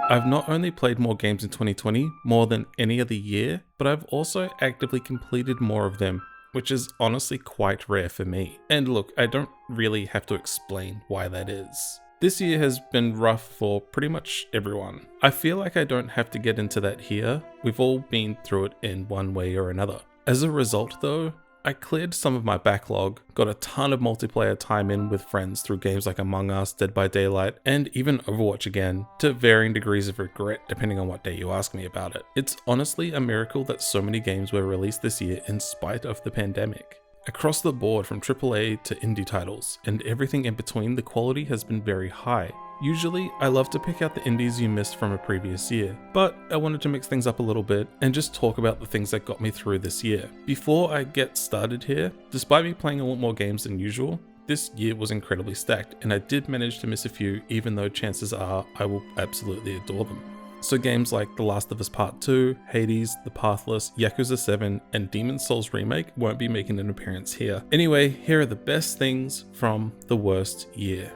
I've not only played more games in 2020, more than any other year, but I've also actively completed more of them, which is honestly quite rare for me. And look, I don't really have to explain why that is. This year has been rough for pretty much everyone. I feel like I don't have to get into that here, we've all been through it in one way or another. As a result though, I cleared some of my backlog, got a ton of multiplayer time in with friends through games like Among Us, Dead by Daylight, and even Overwatch again, to varying degrees of regret depending on what day you ask me about it. It's honestly a miracle that so many games were released this year in spite of the pandemic. Across the board, from AAA to indie titles, and everything in between, the quality has been very high. Usually, I love to pick out the indies you missed from a previous year, but I wanted to mix things up a little bit and just talk about the things that got me through this year. Before I get started here, despite me playing a lot more games than usual, this year was incredibly stacked, and I did manage to miss a few, even though chances are I will absolutely adore them. So games like The Last of Us Part 2, Hades, The Pathless, Yakuza 7, and Demon's Souls Remake won't be making an appearance here. Anyway, here are the best things from the worst year.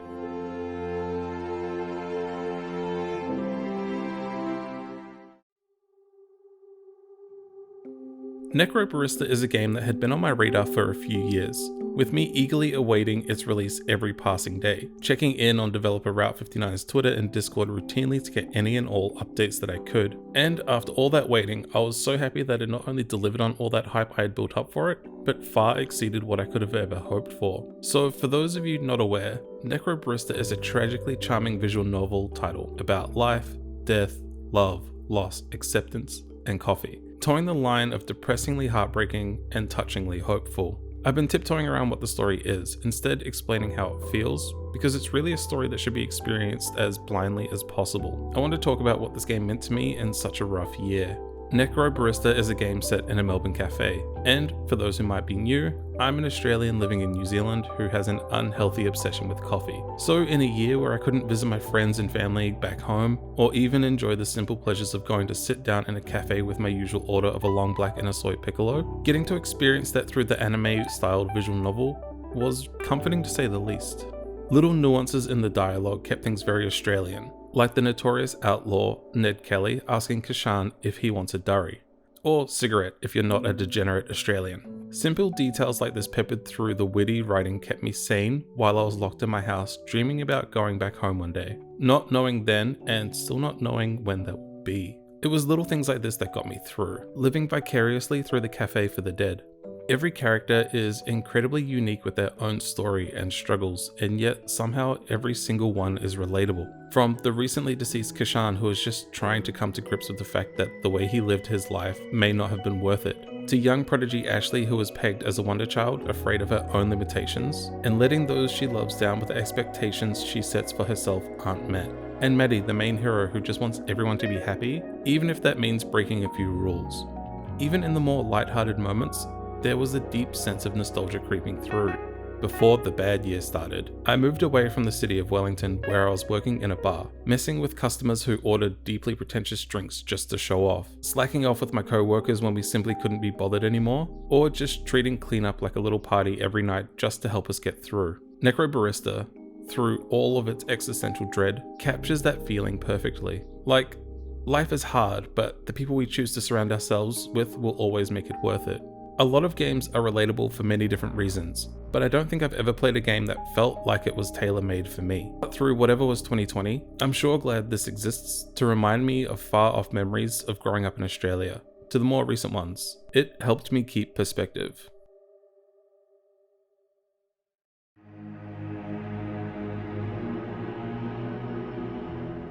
Necrobarista is a game that had been on my radar for a few years, with me eagerly awaiting its release every passing day, checking in on developer Route 59's Twitter and Discord routinely to get any and all updates that I could. And after all that waiting, I was so happy that it not only delivered on all that hype I had built up for it, but far exceeded what I could have ever hoped for. So for those of you not aware, Necrobarista is a tragically charming visual novel title about life, death, love, loss, acceptance, and coffee, towing the line of depressingly heartbreaking and touchingly hopeful. I've been tiptoeing around what the story is, instead explaining how it feels, because it's really a story that should be experienced as blindly as possible. I want to talk about what this game meant to me in such a rough year. Necrobarista is a game set in a Melbourne cafe, and for those who might be new, I'm an Australian living in New Zealand who has an unhealthy obsession with coffee. So in a year where I couldn't visit my friends and family back home, or even enjoy the simple pleasures of going to sit down in a cafe with my usual order of a long black and a soy piccolo, getting to experience that through the anime-styled visual novel was comforting to say the least. Little nuances in the dialogue kept things very Australian, like the notorious outlaw Ned Kelly asking Kashan if he wants a durry, or cigarette if you're not a degenerate Australian. Simple details like this peppered through the witty writing kept me sane while I was locked in my house dreaming about going back home one day, not knowing then and still not knowing when that will be. It was little things like this that got me through, living vicariously through the cafe for the dead. Every character is incredibly unique with their own story and struggles, and yet somehow every single one is relatable. From the recently deceased Kashan, who is just trying to come to grips with the fact that the way he lived his life may not have been worth it, to young prodigy Ashley, who was pegged as a wonder child, afraid of her own limitations, and letting those she loves down with the expectations she sets for herself aren't met. And Maddie, the main hero who just wants everyone to be happy, even if that means breaking a few rules. Even in the more lighthearted moments, there was a deep sense of nostalgia creeping through. Before the bad year started, I moved away from the city of Wellington where I was working in a bar, messing with customers who ordered deeply pretentious drinks just to show off, slacking off with my co-workers when we simply couldn't be bothered anymore, or just treating cleanup like a little party every night just to help us get through. Necrobarista, through all of its existential dread, captures that feeling perfectly. Like, life is hard, but the people we choose to surround ourselves with will always make it worth it. A lot of games are relatable for many different reasons, but I don't think I've ever played a game that felt like it was tailor-made for me. But through whatever was 2020, I'm sure glad this exists to remind me of far-off memories of growing up in Australia, to the more recent ones. It helped me keep perspective.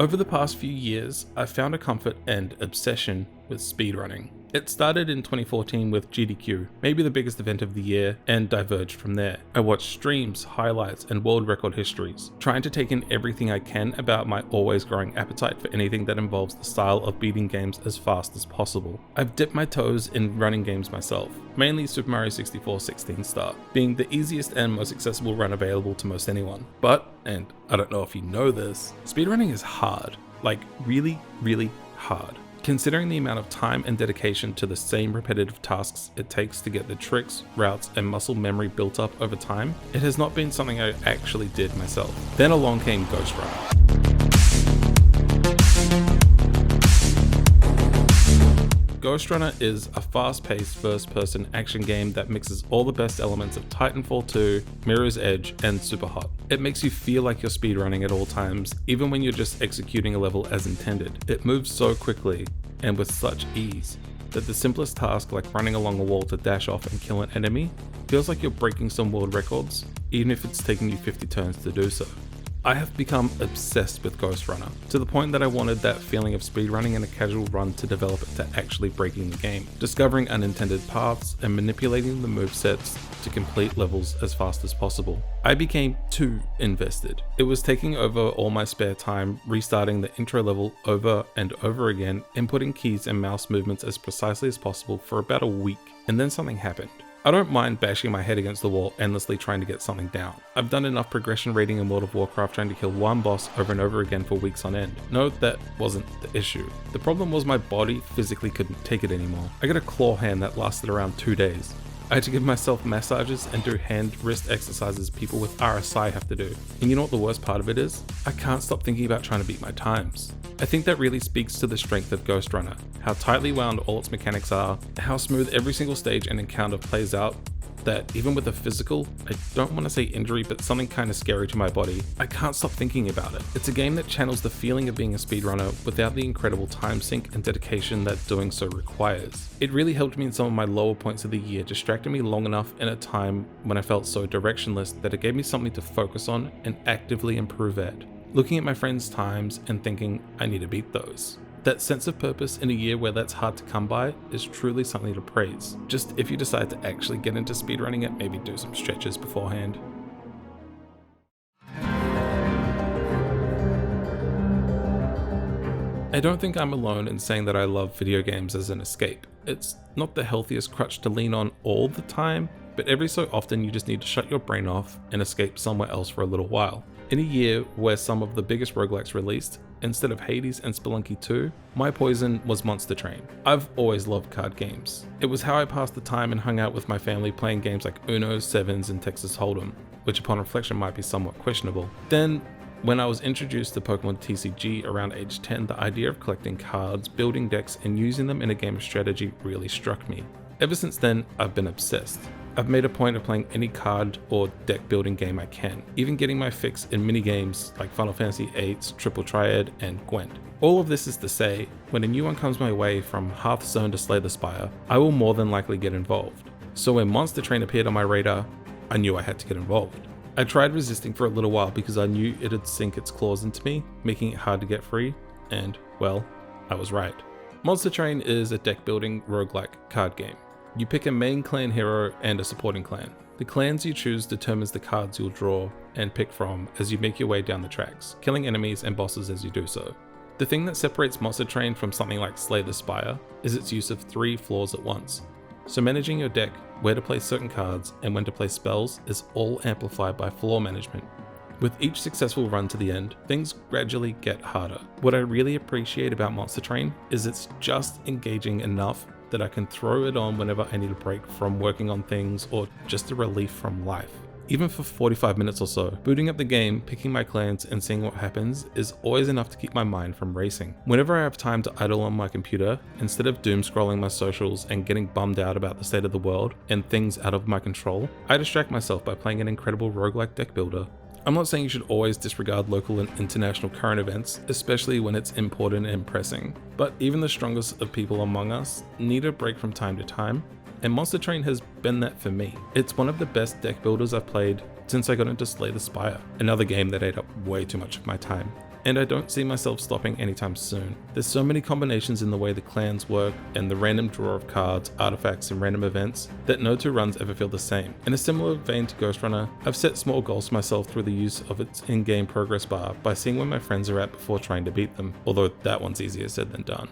Over the past few years, I've found a comfort and obsession with speedrunning. It started in 2014 with GDQ, maybe the biggest event of the year, and diverged from there. I watched streams, highlights, and world record histories, trying to take in everything I can about my always growing appetite for anything that involves the style of beating games as fast as possible. I've dipped my toes in running games myself, mainly Super Mario 64 16 Star, being the easiest and most accessible run available to most anyone. But, and I don't know if you know this, speedrunning is hard, like really, really hard. Considering the amount of time and dedication to the same repetitive tasks it takes to get the tricks, routes, and muscle memory built up over time, it has not been something I actually did myself. Then along came Ghostrunner. Ghostrunner is a fast-paced first-person action game that mixes all the best elements of Titanfall 2, Mirror's Edge, and Superhot. It makes you feel like you're speedrunning at all times, even when you're just executing a level as intended. It moves so quickly, and with such ease, that the simplest task like running along a wall to dash off and kill an enemy feels like you're breaking some world records, even if it's taking you 50 turns to do so. I have become obsessed with Ghostrunner, to the point that I wanted that feeling of speedrunning in a casual run to develop it to actually breaking the game, discovering unintended paths and manipulating the movesets to complete levels as fast as possible. I became too invested. It was taking over all my spare time, restarting the intro level over and over again, inputting keys and mouse movements as precisely as possible for about a week, and then something happened. I don't mind bashing my head against the wall endlessly trying to get something down. I've done enough progression rating in World of Warcraft trying to kill one boss over and over again for weeks on end. No, that wasn't the issue. The problem was my body physically couldn't take it anymore. I got a claw hand that lasted around 2 days. I had to give myself massages and do hand-wrist exercises people with RSI have to do. And you know what the worst part of it is? I can't stop thinking about trying to beat my times. I think that really speaks to the strength of Ghostrunner, how tightly wound all its mechanics are, how smooth every single stage and encounter plays out, that even with a physical, I don't want to say injury, but something kind of scary to my body, I can't stop thinking about it. It's a game that channels the feeling of being a speedrunner without the incredible time sink and dedication that doing so requires. It really helped me in some of my lower points of the year, distracting me long enough in a time when I felt so directionless that it gave me something to focus on and actively improve at. Looking at my friends' times and thinking, I need to beat those. That sense of purpose in a year where that's hard to come by is truly something to praise. Just if you decide to actually get into speedrunning it, maybe do some stretches beforehand. I don't think I'm alone in saying that I love video games as an escape. It's not the healthiest crutch to lean on all the time, but every so often you just need to shut your brain off and escape somewhere else for a little while. In a year where some of the biggest roguelikes released, instead of Hades and Spelunky 2, my poison was Monster Train. I've always loved card games. It was how I passed the time and hung out with my family playing games like Uno, Sevens, and Texas Hold'em, which upon reflection might be somewhat questionable. Then, when I was introduced to Pokemon TCG around age 10, the idea of collecting cards, building decks, and using them in a game of strategy really struck me. Ever since then, I've been obsessed. I've made a point of playing any card or deck building game I can, even getting my fix in minigames like Final Fantasy VIII's Triple Triad and Gwent. All of this is to say, when a new one comes my way from Hearthstone to Slay the Spire, I will more than likely get involved. So when Monster Train appeared on my radar, I knew I had to get involved. I tried resisting for a little while because I knew it'd sink its claws into me, making it hard to get free, and, well, I was right. Monster Train is a deck building roguelike card game. You pick a main clan hero and a supporting clan. The clans you choose determines the cards you'll draw and pick from as you make your way down the tracks, killing enemies and bosses as you do so. The thing that separates Monster Train from something like Slay the Spire is its use of 3 floors at once. So managing your deck, where to play certain cards, and when to play spells is all amplified by floor management. With each successful run to the end, things gradually get harder. What I really appreciate about Monster Train is it's just engaging enough that I can throw it on whenever I need a break from working on things or just a relief from life. Even for 45 minutes or so, booting up the game, picking my clans and seeing what happens is always enough to keep my mind from racing. Whenever I have time to idle on my computer, instead of doom scrolling my socials and getting bummed out about the state of the world and things out of my control, I distract myself by playing an incredible roguelike deck builder. I'm not saying you should always disregard local and international current events, especially when it's important and pressing, but even the strongest of people among us need a break from time to time, and Monster Train has been that for me. It's one of the best deck builders I've played since I got into Slay the Spire, another game that ate up way too much of my time. And I don't see myself stopping anytime soon. There's so many combinations in the way the clans work and the random draw of cards, artifacts, and random events that no 2 runs ever feel the same. In a similar vein to Ghostrunner, I've set small goals for myself through the use of its in-game progress bar by seeing where my friends are at before trying to beat them, although that one's easier said than done.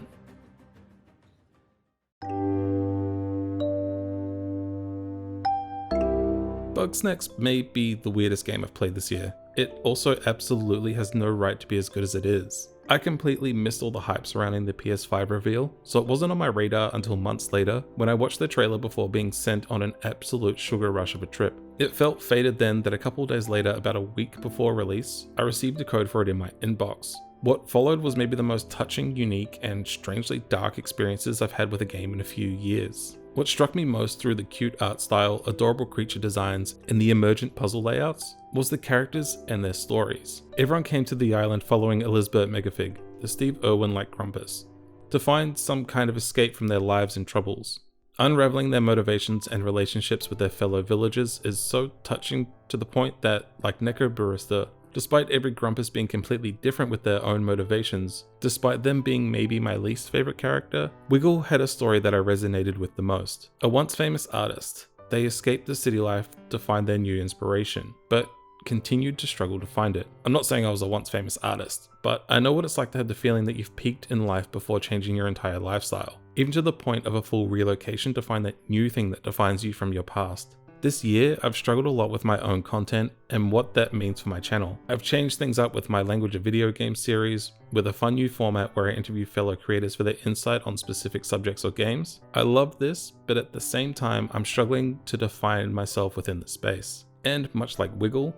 Bugsnax may be the weirdest game I've played this year. It also absolutely has no right to be as good as it is. I completely missed all the hype surrounding the PS5 reveal, so it wasn't on my radar until months later when I watched the trailer before being sent on an absolute sugar rush of a trip. It felt fated then that a couple days later, about a week before release, I received a code for it in my inbox. What followed was maybe the most touching, unique, and strangely dark experiences I've had with a game in a few years. What struck me most through the cute art style, adorable creature designs, and the emergent puzzle layouts was the characters and their stories. Everyone came to the island following Elizabeth Megafig, the Steve Irwin-like Grumpus, to find some kind of escape from their lives and troubles. Unraveling their motivations and relationships with their fellow villagers is so touching to the point that, like Necrobarista, despite every Grumpus being completely different with their own motivations, despite them being maybe my least favorite character, Wiggle had a story that I resonated with the most. A once famous artist, they escaped the city life to find their new inspiration, but continued to struggle to find it. I'm not saying I was a once famous artist, but I know what it's like to have the feeling that you've peaked in life before changing your entire lifestyle, even to the point of a full relocation to find that new thing that defines you from your past. This year, I've struggled a lot with my own content and what that means for my channel. I've changed things up with my Language of Video Game series, with a fun new format where I interview fellow creators for their insight on specific subjects or games. I love this, but at the same time, I'm struggling to define myself within the space. And much like Wiggle,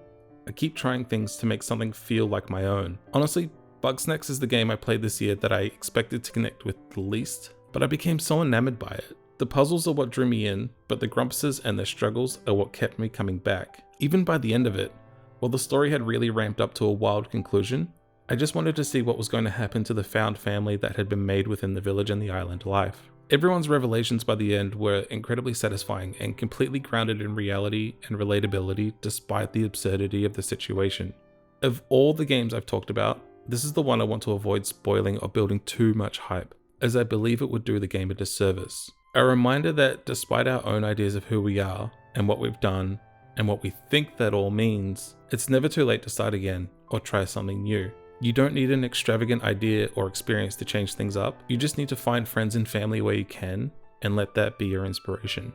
I keep trying things to make something feel like my own. Honestly, Bugsnax is the game I played this year that I expected to connect with the least, but I became so enamored by it. The puzzles are what drew me in, but the Grumpuses and their struggles are what kept me coming back. Even by the end of it, while the story had really ramped up to a wild conclusion, I just wanted to see what was going to happen to the found family that had been made within the village and the island life. Everyone's revelations by the end were incredibly satisfying and completely grounded in reality and relatability despite the absurdity of the situation. Of all the games I've talked about, this is the one I want to avoid spoiling or building too much hype, as I believe it would do the game a disservice. A reminder that despite our own ideas of who we are and what we've done and what we think that all means, it's never too late to start again or try something new. You don't need an extravagant idea or experience to change things up. You just need to find friends and family where you can and let that be your inspiration.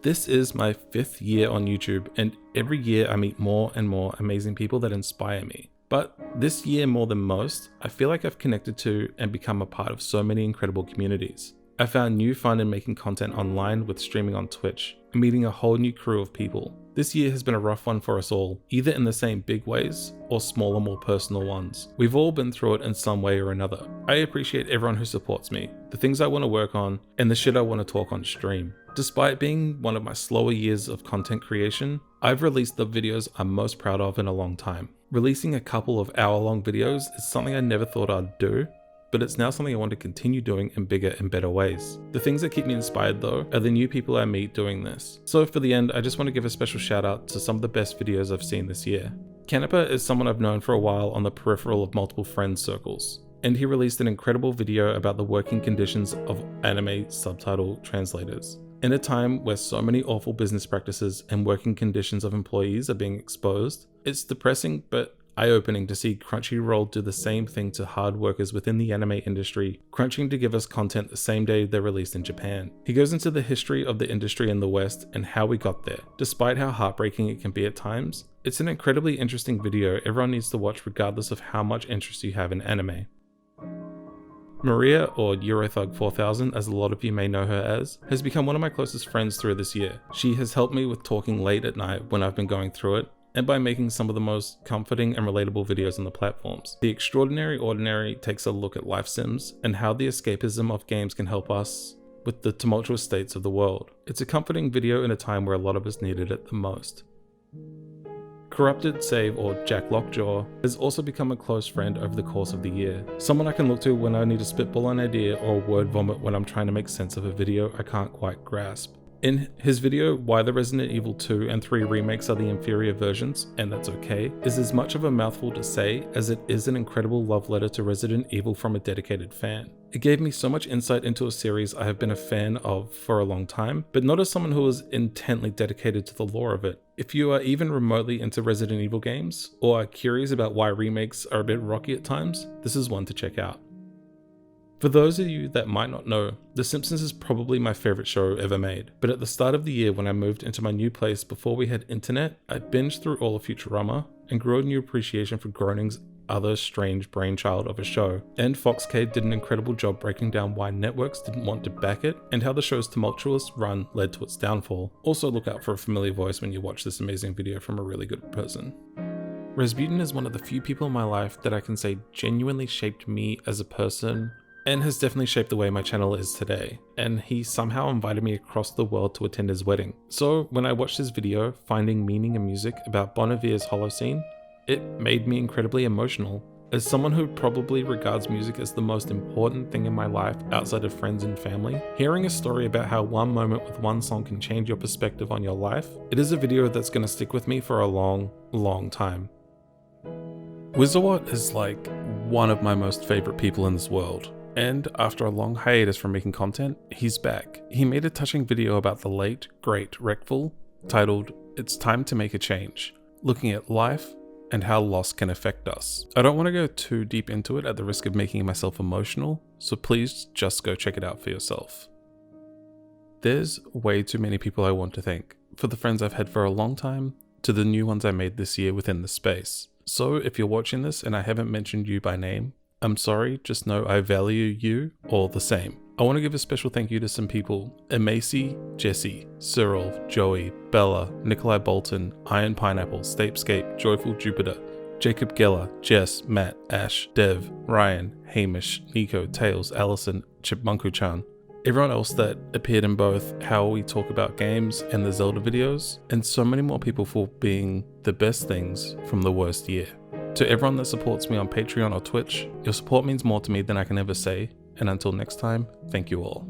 This is my 5th year on YouTube, and every year I meet more and more amazing people that inspire me. But this year more than most, I feel like I've connected to and become a part of so many incredible communities. I found new fun in making content online with streaming on Twitch and meeting a whole new crew of people. This year has been a rough one for us all, either in the same big ways or smaller, more personal ones. We've all been through it in some way or another. I appreciate everyone who supports me, the things I want to work on, and the shit I want to talk on stream. Despite being one of my slower years of content creation, I've released the videos I'm most proud of in a long time. Releasing a couple of hour-long videos is something I never thought I'd do, but it's now something I want to continue doing in bigger and better ways. The things that keep me inspired though are the new people I meet doing this. So for the end, I just want to give a special shout out to some of the best videos I've seen this year. Canipa is someone I've known for a while on the peripheral of multiple friends circles, and he released an incredible video about the working conditions of anime subtitle translators. In a time where so many awful business practices and working conditions of employees are being exposed, it's depressing but eye-opening to see Crunchyroll do the same thing to hard workers within the anime industry, crunching to give us content the same day they're released in Japan. He goes into the history of the industry in the West and how we got there. Despite how heartbreaking it can be at times, it's an incredibly interesting video everyone needs to watch regardless of how much interest you have in anime. Maria, or Eurothug4000 as a lot of you may know her as, has become one of my closest friends through this year. She has helped me with talking late at night when I've been going through it, and by making some of the most comforting and relatable videos on the platforms. The Extraordinary Ordinary takes a look at life sims and how the escapism of games can help us with the tumultuous states of the world. It's a comforting video in a time where a lot of us needed it the most. Corrupted Save, or Jack Lockjaw, has also become a close friend over the course of the year. Someone I can look to when I need to spitball an idea or word vomit when I'm trying to make sense of a video I can't quite grasp. In his video, Why the Resident Evil 2 and 3 remakes are the inferior versions, and that's okay, is as much of a mouthful to say as it is an incredible love letter to Resident Evil from a dedicated fan. It gave me so much insight into a series I have been a fan of for a long time, but not as someone who is intently dedicated to the lore of it. If you are even remotely into Resident Evil games, or are curious about why remakes are a bit rocky at times, this is one to check out. For those of you that might not know, The Simpsons is probably my favorite show ever made, but at the start of the year when I moved into my new place before we had internet, I binged through all of Futurama and grew a new appreciation for Groening's other strange brainchild of a show, and FoxCade did an incredible job breaking down why networks didn't want to back it and how the show's tumultuous run led to its downfall. Also look out for a familiar voice when you watch this amazing video from a really good person. Razbuten is one of the few people in my life that I can say genuinely shaped me as a person and has definitely shaped the way my channel is today, and he somehow invited me across the world to attend his wedding. So when I watched his video, Finding Meaning in Music, about Bon Iver's Holocene, it made me incredibly emotional. As someone who probably regards music as the most important thing in my life outside of friends and family, hearing a story about how one moment with one song can change your perspective on your life, it is a video that's going to stick with me for a long, long time. WizaWhat is like one of my most favorite people in this world. And after a long hiatus from making content, he's back. He made a touching video about the late, great Reckful, titled "It's Time to Make a Change," looking at life and how loss can affect us. I don't want to go too deep into it at the risk of making myself emotional, so please just go check it out for yourself. There's way too many people I want to thank, for the friends I've had for a long time, to the new ones I made this year within the space. So if you're watching this and I haven't mentioned you by name, I'm sorry, just know I value you all the same. I want to give a special thank you to some people: Amacy, Jesse, Cyril, Joey, Bella, Nikolai Bolton, Iron Pineapple, Stapescape, Joyful Jupiter, Jacob Geller, Jess, Matt, Ash, Dev, Ryan, Hamish, Nico, Tails, Allison, Chipmunku-chan, everyone else that appeared in both How We Talk About Games and the Zelda videos, and so many more people for being the best things from the worst year. To everyone that supports me on Patreon or Twitch, your support means more to me than I can ever say, and until next time, thank you all.